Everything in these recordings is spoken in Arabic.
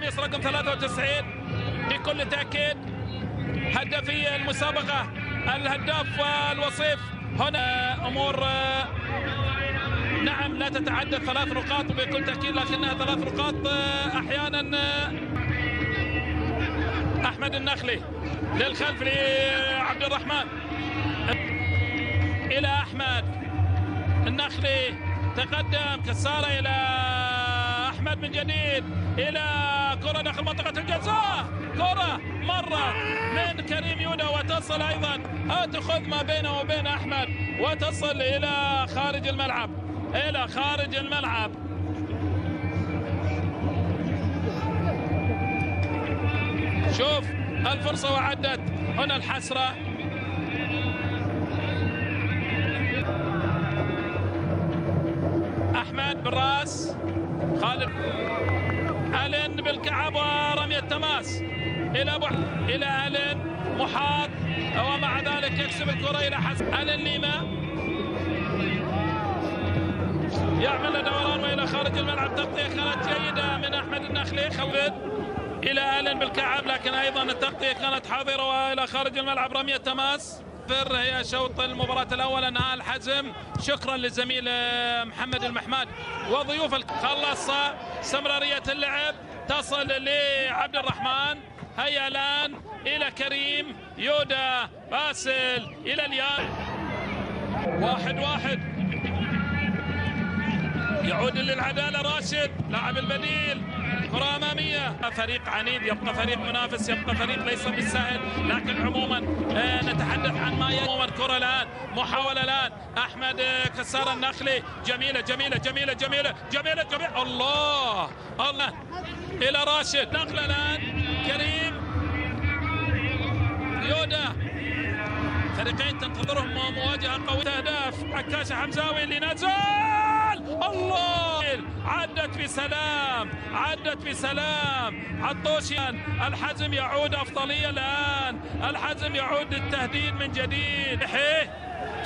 القميص رقم 93 بكل تأكيد هدفي المسابقة، الهداف والوصيف. هنا أمور نعم لا تتعدى 3 نقاط بكل تأكيد، لكنها 3 نقاط أحيانا. أحمد النخلي للخلف لعبد الرحمن، إلى أحمد النخلي، تقدم كسارة إلى أحمد من جديد، إلى كرة داخل منطقة الجزاء، كرة مرة من كريم يودا وتصل أيضا، تأخذ ما بينه وبين أحمد وتصل إلى خارج الملعب، إلى خارج الملعب. شوف الفرصة وعدت، هنا الحسرة. أحمد بالراس، خالد ألين بالكعب ورمية تماس إلى ألين محاط، ومع ذلك يكسب الكرة إلى حسن ألين ليما، يعمل دوران وإلى خارج الملعب. تغطية كانت جيدة من أحمد النخلي، خالد إلى ألين بالكعب، لكن أيضا التغطية كانت حاضرة وإلى خارج الملعب. رمية تماس هي شوط المباراة الأول، انهاء الحزم. شكرا للزميل محمد المحماد وضيوف. خلص استمرارية اللعب، تصل لعبد الرحمن، هيا الآن إلى كريم يودا، باسل إلى اليان، 1-1. يعود للعدالة راشد لاعب البديل، كرة أمامية. فريق عنيد، يبقى فريق منافس، يبقى فريق ليس بالسهل، لكن عموما نتحدث عن ما عموما. كرة الآن، محاولة الآن، أحمد كسار النخلي، جميلة جميلة جميلة جميلة جميلة جميلة، الله الله، إلى راشد، نقلة الآن كريم يودا. فريقين تنتظرهم مواجهة قوية. أهداف عكاشة حمزاوي اللي نزل، الله، عدت بسلام، عدت بسلام. عطوشيان، الحزم يعود أفضلية الآن، الحزم يعود للتهديد من جديد.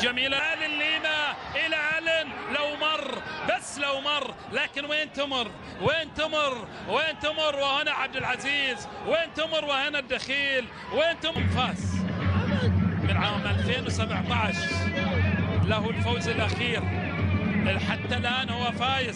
جميلة ليما إلى ألين، لو مر، بس لو مر، لكن وين تمر، وين تمر، وين تمر. وهنا عبد العزيز، وين تمر، وهنا الدخيل، وين تمر. فاز من عام 2017 له الفوز الأخير، حتى الآن هو فايز.